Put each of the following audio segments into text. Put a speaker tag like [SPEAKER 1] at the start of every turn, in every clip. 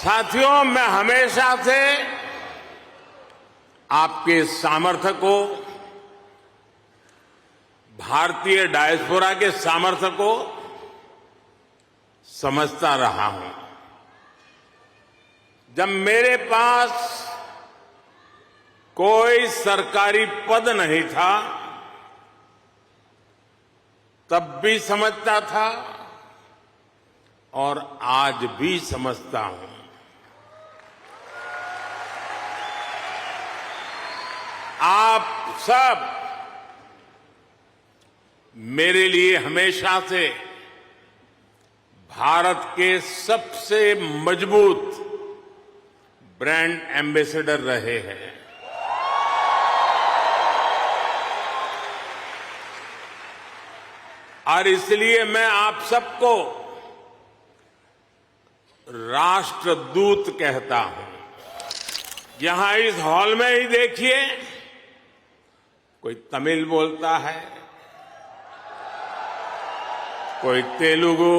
[SPEAKER 1] साथियों, मैं हमेशा से आपके सामर्थ्य को, भारतीय डायस्पोरा के सामर्थ्य को समझता रहा हूं। जब मेरे पास कोई सरकारी पद नहीं था, तब भी समझता था और आज भी समझता हूं। आप सब मेरे लिए हमेशा से भारत के सबसे मजबूत ब्रांड एम्बेसडर रहे हैं। और इसलिए मैं आप सबको राष्ट्रदूत कहता हूं। यहां इस हॉल में ही देखिए, कोई तमिल बोलता है, कोई तेलुगु,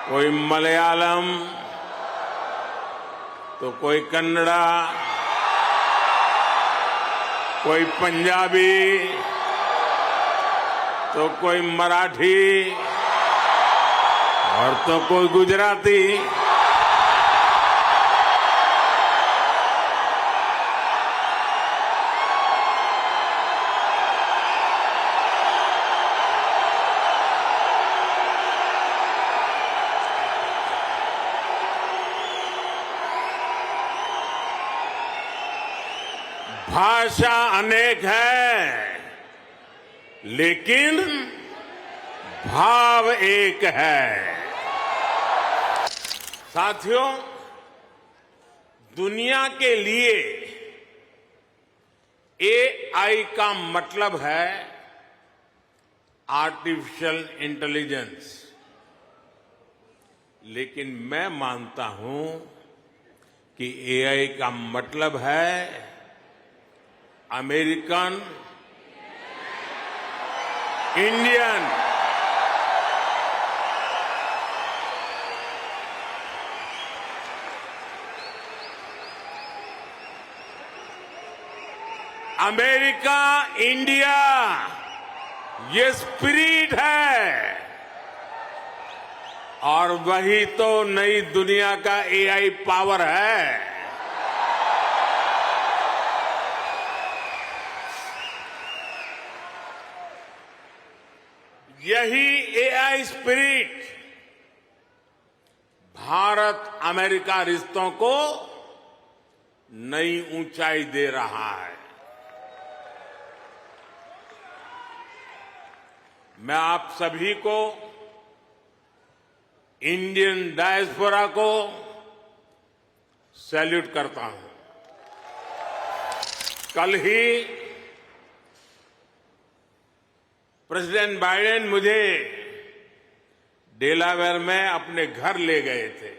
[SPEAKER 1] कोई मलयालम, तो कोई कन्नड़ा, कोई पंजाबी, तो कोई मराठी और तो कोई गुजराती। भाषा अनेक है, लेकिन भाव एक है। साथियों, दुनिया के लिए एआई का मतलब है आर्टिफिशियल इंटेलिजेंस, लेकिन मैं मानता हूं कि एआई का मतलब है अमेरिकन इंडियन अमेरिका इंडिया, ये स्पिरिट है। और वही तो नई दुनिया का एआई पावर है। यही एआई स्पिरिट भारत अमेरिका रिश्तों को नई ऊंचाई दे रहा है। मैं आप सभी को, इंडियन डायस्पोरा को सैल्यूट करता हूं। कल ही प्रेसिडेंट बाइडेन मुझे डेलावेयर में अपने घर ले गए थे।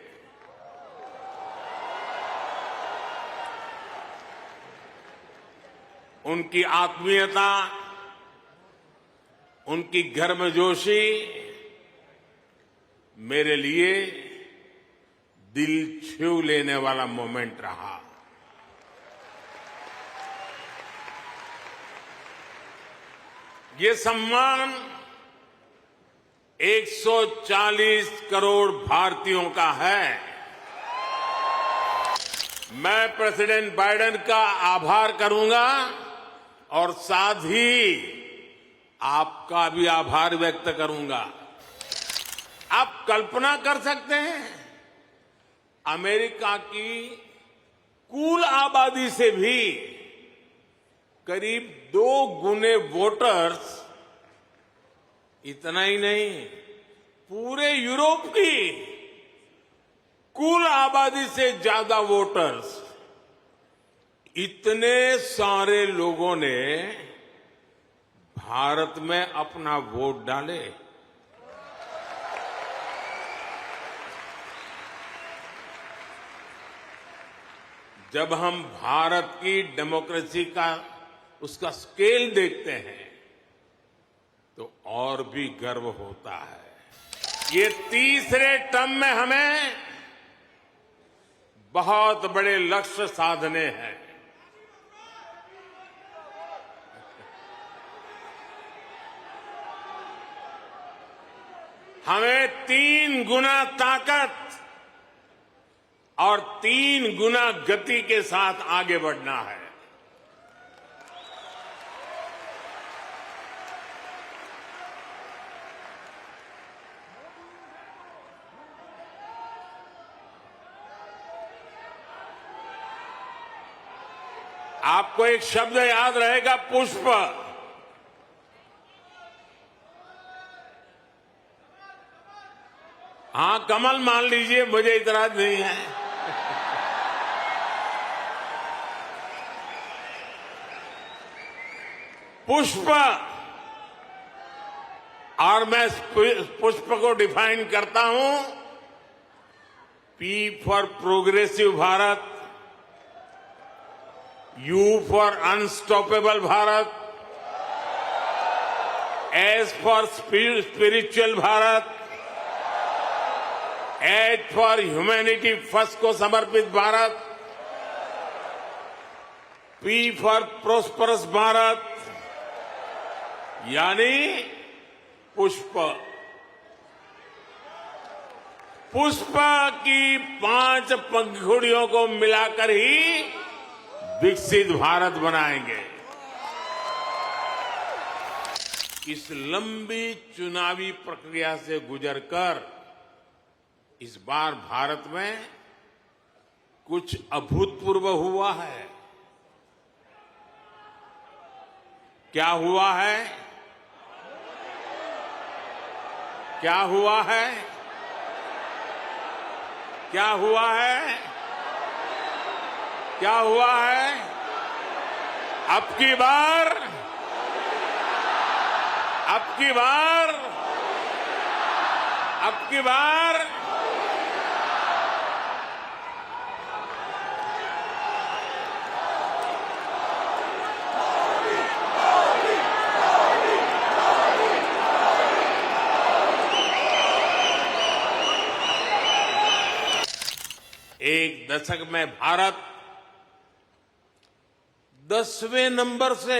[SPEAKER 1] उनकी आत्मीयता, उनकी गर्मजोशी मेरे लिए दिल छू लेने वाला मोमेंट रहा। ये सम्मान 140 करोड़ भारतीयों का है। मैं प्रेसिडेंट बाइडेन का आभार करूंगा और साथ ही आपका भी आभार व्यक्त करूंगा। आप कल्पना कर सकते हैं, अमेरिका की कुल आबादी से भी करीब 2 गुने वोटर्स, इतना ही नहीं, पूरे यूरोप की कुल आबादी से ज्यादा वोटर्स, इतने सारे लोगों ने भारत में अपना वोट डाले। जब हम भारत की डेमोक्रेसी का उसका स्केल देखते हैं तो और भी गर्व होता है। ये तीसरे टर्म में हमें बहुत बड़े लक्ष्य साधने हैं। हमें 3 गुना ताकत और 3 गुना गति के साथ आगे बढ़ना है। आपको एक शब्द याद रहेगा, पुष्प। हां, कमल मान लीजिए, मुझे इतराज नहीं है। पुष्प, और मैं पुष्प को डिफाइन करता हूं, P for progressive Bharat, you for unstoppable Bharat, S for spiritual Bharat, H for humanity first को समर्पित Bharat, P for prosperous Bharat, यानी पुष्प। पुष्प की 5 पंखुड़ियों को मिलाकर ही विकसित भारत बनाएंगे। इस लंबी चुनावी प्रक्रिया से गुजरकर इस बार भारत में कुछ अभूतपूर्व हुआ है। क्या हुआ है? क्या हुआ है? क्या हुआ है? क्या हुआ है? अब की बार एक दशक में भारत 10वें नंबर से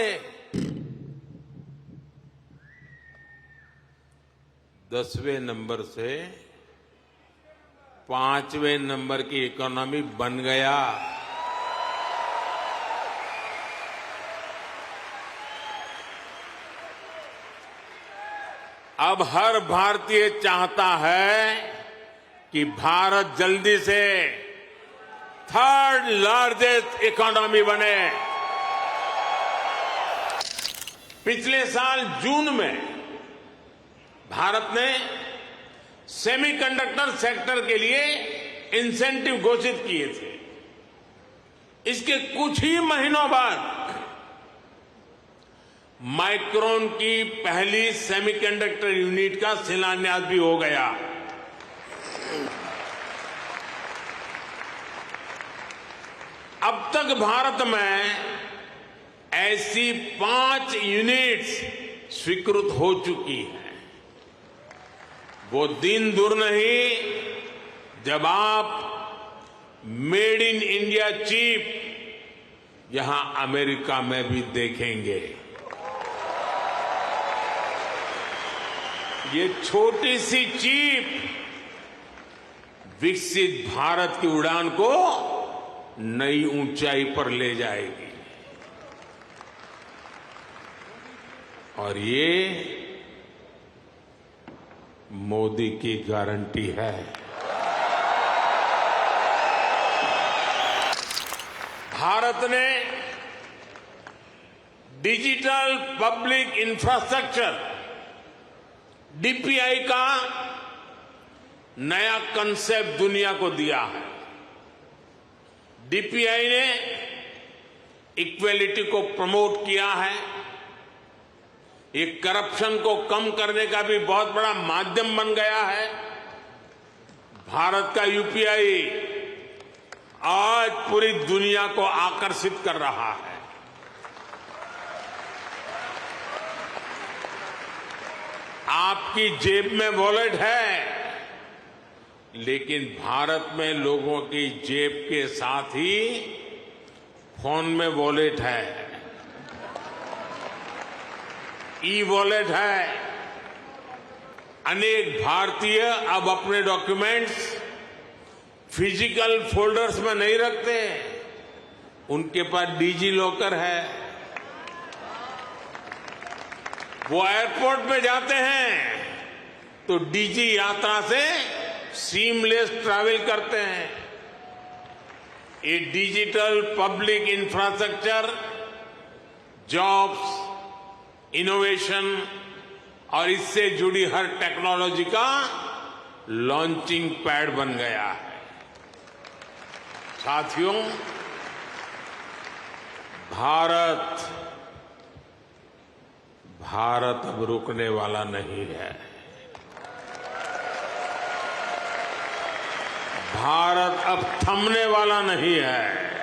[SPEAKER 1] 5वें नंबर की इकोनॉमी बन गया। अब हर भारतीय चाहता है कि भारत जल्दी से 3rd लार्जेस्ट इकोनॉमी बने। पिछले साल जून में भारत ने सेमीकंडक्टर सेक्टर के लिए इंसेंटिव घोषित किए थे। इसके कुछ ही महीनों बाद माइक्रोन की पहली सेमीकंडक्टर यूनिट का शिलान्यास भी हो गया। अब तक भारत में ऐसी 5 यूनिट्स स्वीकृत हो चुकी हैं। वो दिन दूर नहीं जब आप मेड इन इंडिया चिप यहां अमेरिका में भी देखेंगे। ये छोटी सी चिप विकसित भारत की उड़ान को नई ऊंचाई पर ले जाएगी। और ये मोदी की गारंटी है। भारत ने डिजिटल पब्लिक इंफ्रास्ट्रक्चर डीपीआई का नया कंसेप्ट दुनिया को दिया है। डीपीआई ने इक्वेलिटी को प्रमोट किया है। ये करप्शन को कम करने का भी बहुत बड़ा माध्यम बन गया है। भारत का यूपीआई आज पूरी दुनिया को आकर्षित कर रहा है। आपकी जेब में वॉलेट है, लेकिन भारत में लोगों की जेब के साथ ही फोन में वॉलेट है, ई वॉलेट है। अनेक भारतीय अब अपने डॉक्यूमेंट्स फिजिकल फोल्डर्स में नहीं रखते, उनके पास डिजी लॉकर है। वो एयरपोर्ट में जाते हैं तो डिजी यात्रा से सीमलेस ट्रैवल करते हैं। ये digital public infrastructure jobs, innovation और इससे जुड़ी हर टेक्नोलॉजी का लॉन्चिंग पैड बन गया है। साथियों, भारत अब रुकने वाला नहीं है। भारत अब थमने वाला नहीं है।